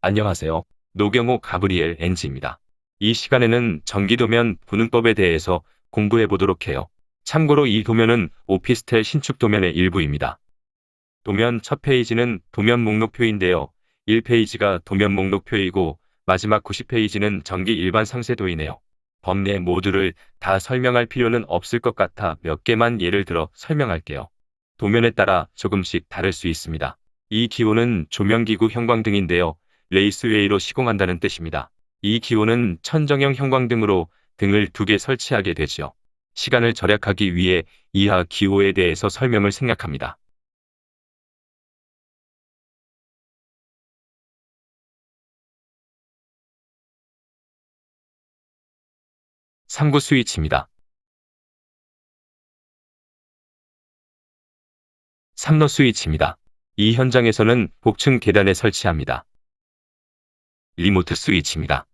안녕하세요. 노경호 가브리엘 엔지입니다. 이 시간에는 전기도면 분음법에 대해서 공부해 보도록 해요. 참고로 이 도면은 오피스텔 신축 도면의 일부입니다. 도면 첫 페이지는 도면 목록표인데요. 1페이지가 도면 목록표이고 마지막 90페이지는 전기 일반 상세도이네요. 법내 모두를 다 설명할 필요는 없을 것 같아 몇 개만 예를 들어 설명할게요. 도면에 따라 조금씩 다를 수 있습니다. 이 기호는 조명기구 형광등인데요. 레이스웨이로 시공한다는 뜻입니다. 이 기호는 천정형 형광등으로 등을 2개 설치하게 되죠. 시간을 절약하기 위해 이하 기호에 대해서 설명을 생략합니다. 상부 스위치입니다. 3로 스위치입니다. 이 현장에서는 복층 계단에 설치합니다. 리모트 스위치입니다.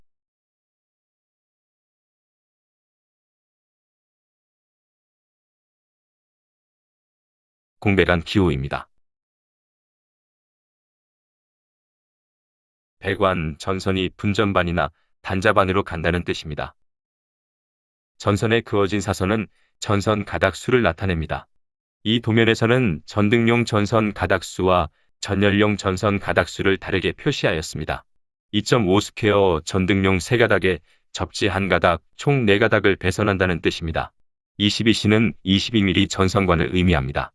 공배관 기호입니다. 배관, 전선이 분전반이나 단자반으로 간다는 뜻입니다. 전선에 그어진 사선은 전선 가닥수를 나타냅니다. 이 도면에서는 전등용 전선 가닥수와 전열용 전선 가닥수를 다르게 표시하였습니다. 2.5 스퀘어 전등용 3가닥에 접지 1가닥, 총 4가닥을 배선한다는 뜻입니다. 22C는 22mm 전선관을 의미합니다.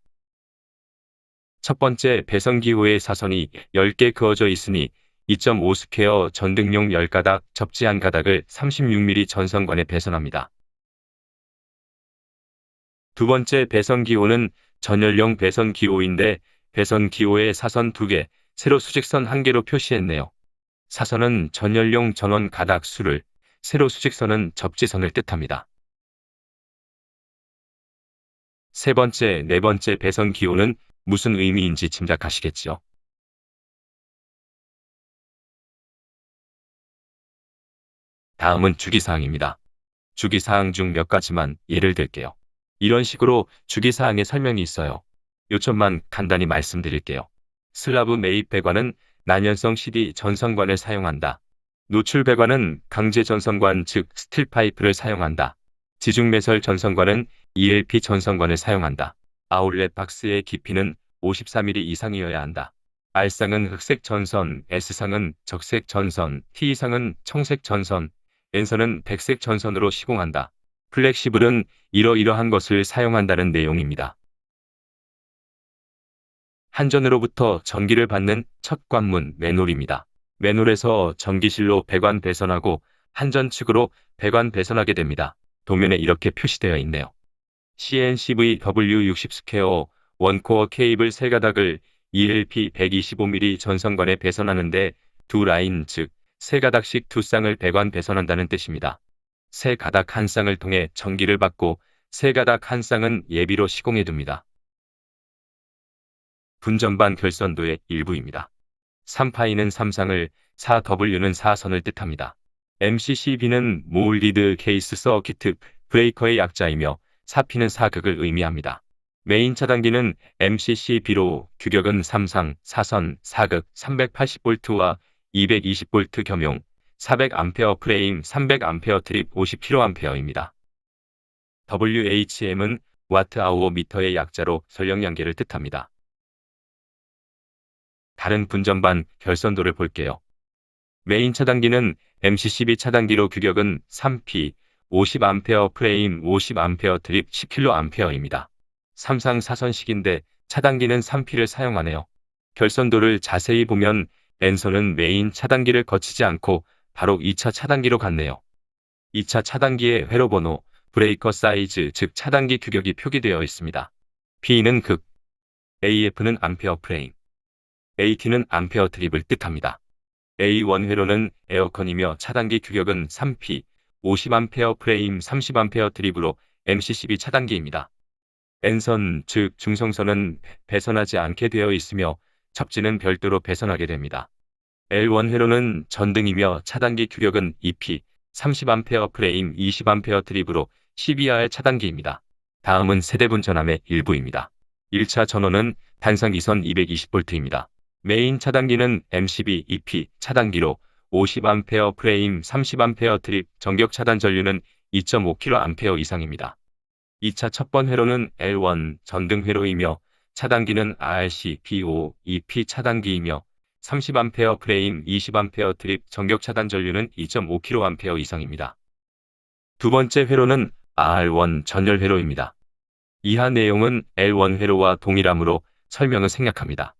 첫 번째 배선기호의 사선이 10개 그어져 있으니 2.5 스퀘어 전등용 10가닥, 접지 1가닥을 36mm 전선관에 배선합니다. 두 번째 배선기호는 전열용 배선기호인데 배선기호의 사선 2개, 세로 수직선 1개로 표시했네요. 사선은 전열용 전원 가닥 수를, 세로 수직선은 접지선을 뜻합니다. 세 번째, 네 번째 배선기호는 무슨 의미인지 짐작하시겠죠? 다음은 주기사항입니다. 주기사항 중 몇 가지만 예를 들게요. 이런 식으로 주기사항의 설명이 있어요. 요점만 간단히 말씀드릴게요. 슬라브 매입 배관은 난연성 CD 전선관을 사용한다. 노출 배관은 강제 전선관 즉 스틸 파이프를 사용한다. 지중 매설 전선관은 ELP 전선관을 사용한다. 아울렛 박스의 깊이는 54mm 이상이어야 한다. R상은 흑색 전선, S상은 적색 전선, T상은 청색 전선, N선은 백색 전선으로 시공한다. 플렉시블은 이러이러한 것을 사용한다는 내용입니다. 한전으로부터 전기를 받는 첫 관문 맨홀입니다. 맨홀에서 전기실로 배관 배선하고 한전 측으로 배관 배선하게 됩니다. 도면에 이렇게 표시되어 있네요. CNCV W60 스퀘어 원코어 케이블 3가닥을 ELP 125mm 전선관에 배선하는데 2라인 즉 3가닥씩 2쌍을 배관 배선한다는 뜻입니다. 3가닥 1쌍을 통해 전기를 받고 3가닥 1쌍은 예비로 시공해 둡니다. 분전반 결선도의 일부입니다. 3파이는 3상을, 4W는 4선을 뜻합니다. MCCB는 몰디드 케이스 서키트 브레이커의 약자이며 4P는 4극을 의미합니다. 메인 차단기는 MCCB로 규격은 3상, 4선, 4극 380V와 220V 겸용 400A 프레임 300A 트립 50kA입니다. WHM은 와트아워 미터의 약자로 전력량계를 뜻합니다. 다른 분전반 결선도를 볼게요. 메인 차단기는 MCCB 차단기로 규격은 3P, 50A 프레임 50A 트립 10kA입니다. 3상 4선식인데 차단기는 3P를 사용하네요. 결선도를 자세히 보면 N선은 메인 차단기를 거치지 않고 바로 2차 차단기로 갔네요. 2차 차단기의 회로번호, 브레이커 사이즈 즉 차단기 규격이 표기되어 있습니다. P는 극, AF는 암페어 프레임, AT는 암페어 트립을 뜻합니다. A1 회로는 에어컨이며 차단기 규격은 3P, 50A 프레임 30A 트립으로 MCCB 차단기입니다. N선 즉 중성선은 배선하지 않게 되어 있으며 접지는 별도로 배선하게 됩니다. L1 회로는 전등이며 차단기 규격은 2P, 30A 프레임 20A 트립으로 12R 차단기입니다. 다음은 세대분 전압의 일부입니다. 1차 전원은 단상 2선 220V입니다. 메인 차단기는 M12 EP 차단기로 50A 프레임 30A 트립 전격 차단 전류는 2.5kA 이상입니다. 2차 첫번 회로는 L1 전등 회로이며 차단기는 RC-B5 EP 차단기이며 30A 프레임 20A 트립 전격 차단 전류는 2.5kA 이상입니다. 두 번째 회로는 R1 전열 회로입니다. 이하 내용은 L1 회로와 동일하므로 설명을 생략합니다.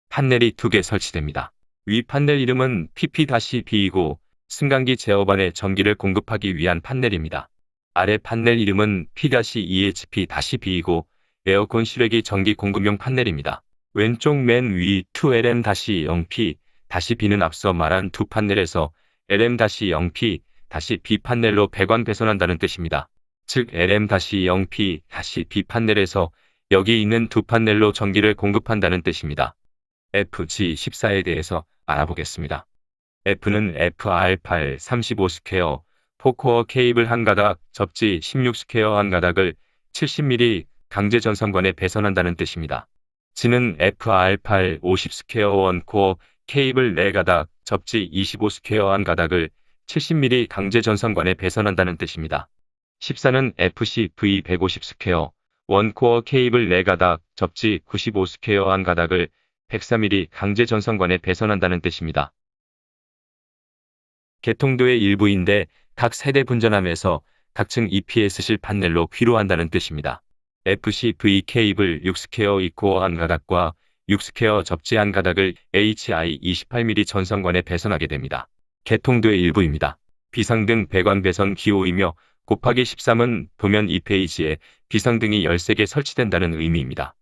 판넬이 2개 설치됩니다. 위 판넬 이름은 PP-B이고 승강기 제어반에 전기를 공급하기 위한 판넬입니다. 아래 판넬 이름은 P-EHP-B이고 에어컨 실외기 전기 공급용 판넬입니다. 왼쪽 맨 위 2LM-0P-B는 앞서 말한 두 판넬에서 LM-0P-B 판넬로 배관 배선한다는 뜻입니다. 즉 LM-0P-B 판넬에서 여기 있는 두 판넬로 전기를 공급한다는 뜻입니다. FG14에 대해서 알아보겠습니다. F는 FR8 35스퀘어, 4코어 케이블 한 가닥, 접지 16스퀘어 한 가닥을 70mm 강제 전선관에 배선한다는 뜻입니다. G는 FR8 50스퀘어 원코어 케이블 4가닥, 접지 25스퀘어 한 가닥을 70mm 강제 전선관에 배선한다는 뜻입니다. 14는 FCV 150스퀘어, 원코어 케이블 4가닥, 접지 95스퀘어 한 가닥을 103mm 강제 전선관에 배선한다는 뜻입니다. 개통도의 일부인데 각 세대 분전함에서 각층 EPS실 판넬로 귀로한다는 뜻입니다. FCV 케이블 6스퀘어 2코어 한 가닥과 6스퀘어 접지 한 가닥을 HI 28mm 전선관에 배선하게 됩니다. 개통도의 일부입니다. 비상등 배관 배선 기호이며 곱하기 13은 도면 2페이지에 비상등이 13개 설치된다는 의미입니다.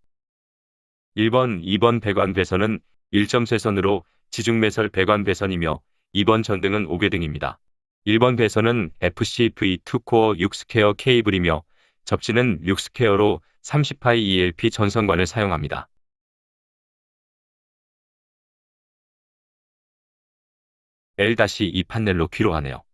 1번, 2번 배관 배선은 1점쇄선으로 지중매설 배관 배선이며 2번 전등은 5개등입니다. 1번 배선은 FCV 2코어 6스퀘어 케이블이며 접지는 6스퀘어로 30파이 ELP 전선관을 사용합니다. L-2 판넬로 귀로하네요.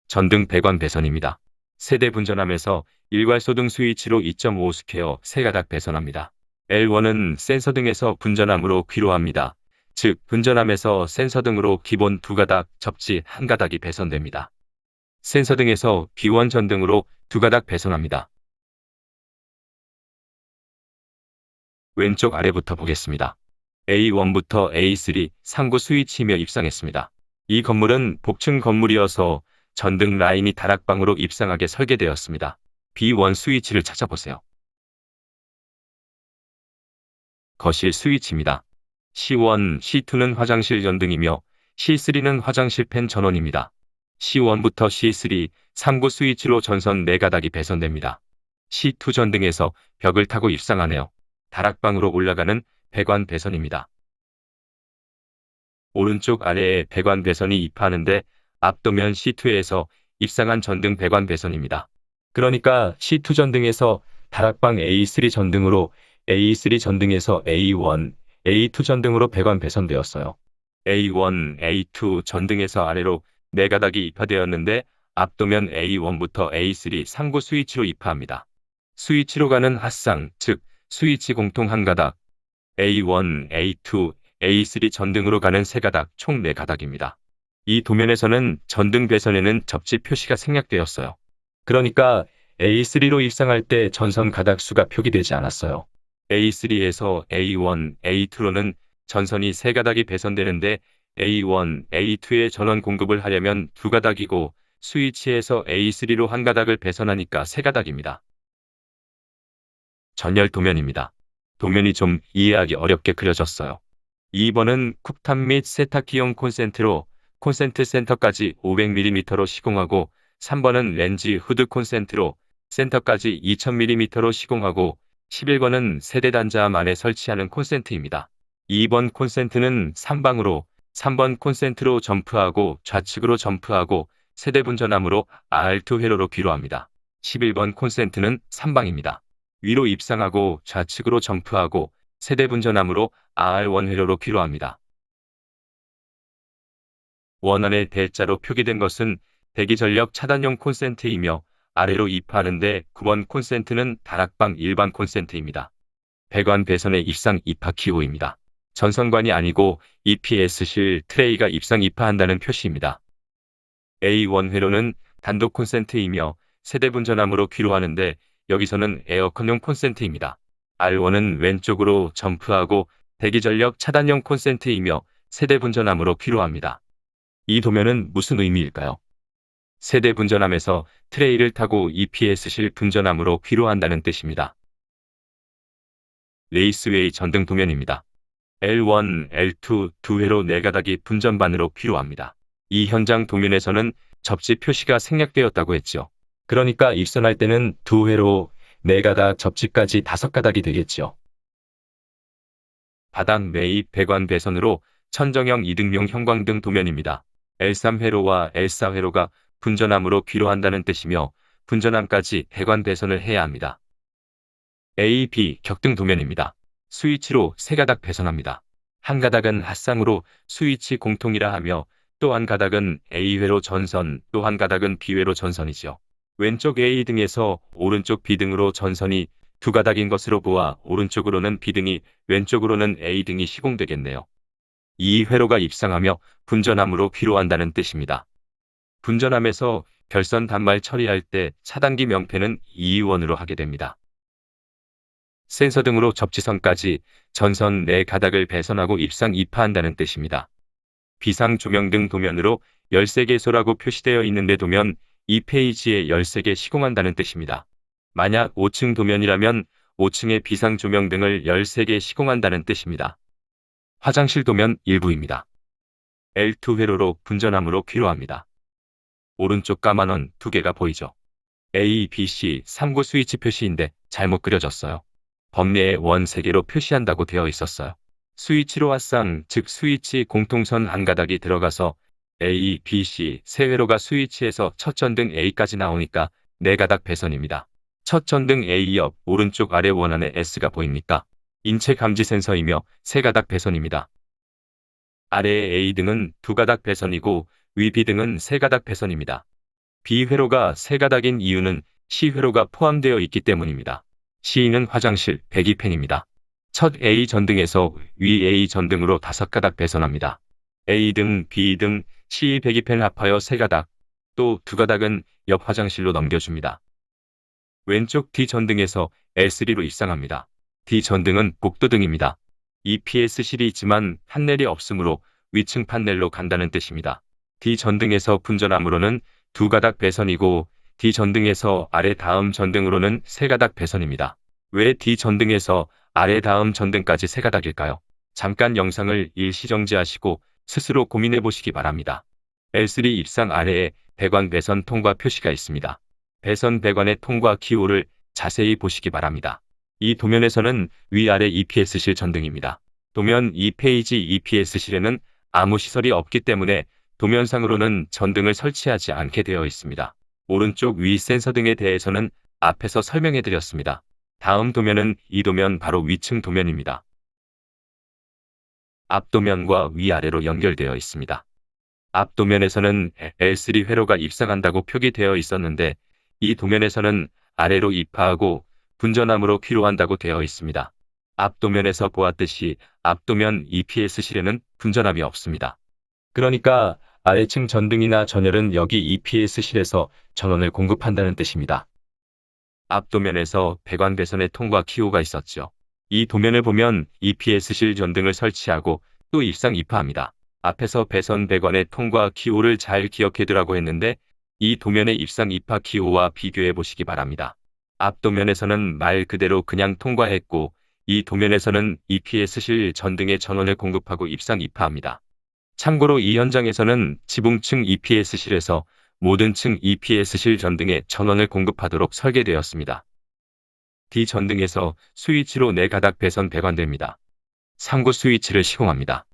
전등 배관 배선입니다. 세대 분전함에서 일괄소등 스위치로 2.5스퀘어 3가닥 배선합니다. L1은 센서 등에서 분전함으로 귀로합니다. 즉 분전함에서 센서 등으로 기본 2가닥, 접지 1가닥이 배선됩니다. 센서 등에서 B1 전등으로 2가닥 배선합니다. 왼쪽 아래부터 보겠습니다. A1부터 A3 상구 스위치이며 입상했습니다. 이 건물은 복층 건물이어서 전등 라인이 다락방으로 입상하게 설계되었습니다. B1 스위치를 찾아보세요. 거실 스위치입니다. C1, C2는 화장실 전등이며 C3는 화장실 팬 전원입니다. C1부터 C3, 상구 스위치로 전선 4가닥이 배선됩니다. C2 전등에서 벽을 타고 입상하네요. 다락방으로 올라가는 배관 배선입니다. 오른쪽 아래에 배관 배선이 입하는데 앞도면 C2에서 입상한 전등 배관 배선입니다. 그러니까 C2 전등에서 다락방 A3 전등으로 A3 전등에서 A1, A2 전등으로 배관 배선되었어요. A1, A2 전등에서 아래로 4가닥이 입하되었는데 앞도면 A1부터 A3 상구 스위치로 입하합니다. 스위치로 가는 핫상, 즉 스위치 공통 한 가닥, A1, A2, A3 전등으로 가는 3가닥, 총 4가닥입니다. 이 도면에서는 전등 배선에는 접지 표시가 생략되었어요. 그러니까 A3로 입상할 때 전선 가닥 수가 표기되지 않았어요. A3에서 A1, A2로는 전선이 3가닥이 배선되는데 A1, A2에 전원 공급을 하려면 2가닥이고 스위치에서 A3로 1가닥을 배선하니까 3가닥입니다. 전열 도면입니다. 도면이 좀 이해하기 어렵게 그려졌어요. 2번은 쿡탑 및 세탁기용 콘센트로 콘센트 센터까지 500mm로 시공하고 3번은 렌즈 후드 콘센트로 센터까지 2000mm로 시공하고 11번은 세대 단자함 안에 설치하는 콘센트입니다. 2번 콘센트는 3방으로 3번 콘센트로 점프하고 좌측으로 점프하고 세대 분전함으로 R2 회로로 귀로합니다. 11번 콘센트는 3방입니다. 위로 입상하고 좌측으로 점프하고 세대 분전함으로 R1 회로로 귀로합니다. 원안에 대자로 표기된 것은 대기전력 차단용 콘센트이며 아래로 입하는데 9번 콘센트는 다락방 일반 콘센트입니다. 배관 배선의 입상 입하 기호입니다. 전선관이 아니고 EPS실 트레이가 입상 입하한다는 표시입니다. A1 회로는 단독 콘센트이며 세대 분전함으로 귀로하는데 여기서는 에어컨용 콘센트입니다. R1은 왼쪽으로 점프하고 대기전력 차단용 콘센트이며 세대 분전함으로 귀로합니다. 이 도면은 무슨 의미일까요? 세대 분전함에서 트레이를 타고 EPS실 분전함으로 귀로한다는 뜻입니다. 레이스웨이 전등 도면입니다. L1, L2 두 회로 네 가닥이 분전반으로 귀로합니다. 이 현장 도면에서는 접지 표시가 생략되었다고 했죠. 그러니까 입선할 때는 두 회로 네 가닥 접지까지 다섯 가닥이 되겠죠. 바닥 매입 배관 배선으로 천정형 이등용 형광등 도면입니다. L3회로와 L4회로가 분전함으로 귀로한다는 뜻이며 분전함까지 배관 배선을 해야 합니다. A, B 격등 도면입니다. 스위치로 세 가닥 배선합니다. 한 가닥은 핫상으로 스위치 공통이라 하며 또 한 가닥은 A회로 전선, 또 한 가닥은 B회로 전선이죠. 왼쪽 A 등에서 오른쪽 B 등으로 전선이 두 가닥인 것으로 보아 오른쪽으로는 B 등이, 왼쪽으로는 A 등이 시공되겠네요. 이 회로가 입상하며 분전함으로 귀로한다는 뜻입니다. 분전함에서 결선 단말 처리할 때 차단기 명패는 2원으로 하게 됩니다. 센서 등으로 접지선까지 전선 네 가닥을 배선하고 입상 입하한다는 뜻입니다. 비상 조명등 도면으로 13개소라고 표시되어 있는데 도면 2페이지에 13개 시공한다는 뜻입니다. 만약 5층 도면이라면 5층의 비상 조명등을 13개 시공한다는 뜻입니다. 화장실 도면 일부입니다. L2 회로로 분전함으로 귀로합니다. 오른쪽 까만 원 2개가 보이죠? A, B, C 3구 스위치 표시인데 잘못 그려졌어요. 범례에 원 3개로 표시한다고 되어 있었어요. 스위치로 핫상, 즉 스위치 공통선 한 가닥이 들어가서 A, B, C 세 회로가 스위치에서 첫 전등 A까지 나오니까 네 가닥 배선입니다. 첫 전등 A 옆 오른쪽 아래 원안에 S가 보입니까? 인체 감지 센서이며 세 가닥 배선입니다. 아래의 A 등은 두 가닥 배선이고 위 B 등은 세 가닥 배선입니다. B 회로가 세 가닥인 이유는 C 회로가 포함되어 있기 때문입니다. C는 화장실, 배기팬입니다. 첫 A 전등에서 위 A 전등으로 다섯 가닥 배선합니다. A 등, B 등, C 배기팬을 합하여 세 가닥, 또 두 가닥은 옆 화장실로 넘겨줍니다. 왼쪽 D 전등에서 L3로 입상합니다. D 전등은 복도등입니다. EPS실이 있지만 판넬이 없으므로 위층 판넬로 간다는 뜻입니다. D 전등에서 분전함으로는 두 가닥 배선이고 D 전등에서 아래 다음 전등으로는 세 가닥 배선입니다. 왜 D 전등에서 아래 다음 전등까지 세 가닥일까요? 잠깐 영상을 일시정지하시고 스스로 고민해 보시기 바랍니다. L3 입상 아래에 배관 배선 통과 표시가 있습니다. 배선 배관의 통과 기호를 자세히 보시기 바랍니다. 이 도면에서는 위아래 EPS실 전등입니다. 도면 2페이지 EPS실에는 아무 시설이 없기 때문에 도면상으로는 전등을 설치하지 않게 되어 있습니다. 오른쪽 위 센서 등에 대해서는 앞에서 설명해 드렸습니다. 다음 도면은 이 도면 바로 위층 도면입니다. 앞도면과 위아래로 연결되어 있습니다. 앞도면에서는 L3 회로가 입상한다고 표기되어 있었는데 이 도면에서는 아래로 입하하고 분전함으로 귀로한다고 되어 있습니다. 앞도면에서 보았듯이 앞도면 EPS실에는 분전함이 없습니다. 그러니까 아래층 전등이나 전열은 여기 EPS실에서 전원을 공급한다는 뜻입니다. 앞도면에서 배관 배선의 통과 기호가 있었죠. 이 도면을 보면 EPS실 전등을 설치하고 또 입상 입하합니다. 앞에서 배선 배관의 통과 기호를 잘 기억해 두라고 했는데 이 도면의 입상 입하 기호와 비교해 보시기 바랍니다. 앞도면에서는 말 그대로 그냥 통과했고 이 도면에서는 EPS실 전등의 전원을 공급하고 입상 입하합니다. 참고로 이 현장에서는 지붕층 EPS실에서 모든 층 EPS실 전등에 전원을 공급하도록 설계되었습니다. D 전등에서 스위치로 네 가닥 배선 배관됩니다. 상부 스위치를 시공합니다.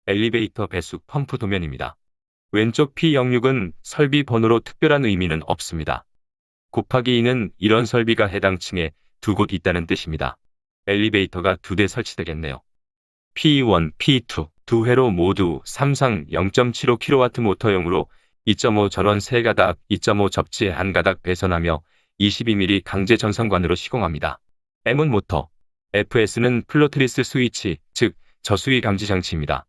엘리베이터 배수 펌프 도면입니다. 왼쪽 P06은 설비 번호로 특별한 의미는 없습니다. 곱하기 2는 이런 설비가 해당 층에 두 곳 있다는 뜻입니다. 엘리베이터가 두 대 설치되겠네요. P1, P2 두 회로 모두 삼상 0.75kW 모터용으로 2.5 전원 3가닥, 2.5 접지 1가닥 배선하며 22mm 강제 전선관으로 시공합니다. M은 모터, FS는 플로트리스 스위치, 즉 저수위 감지 장치입니다.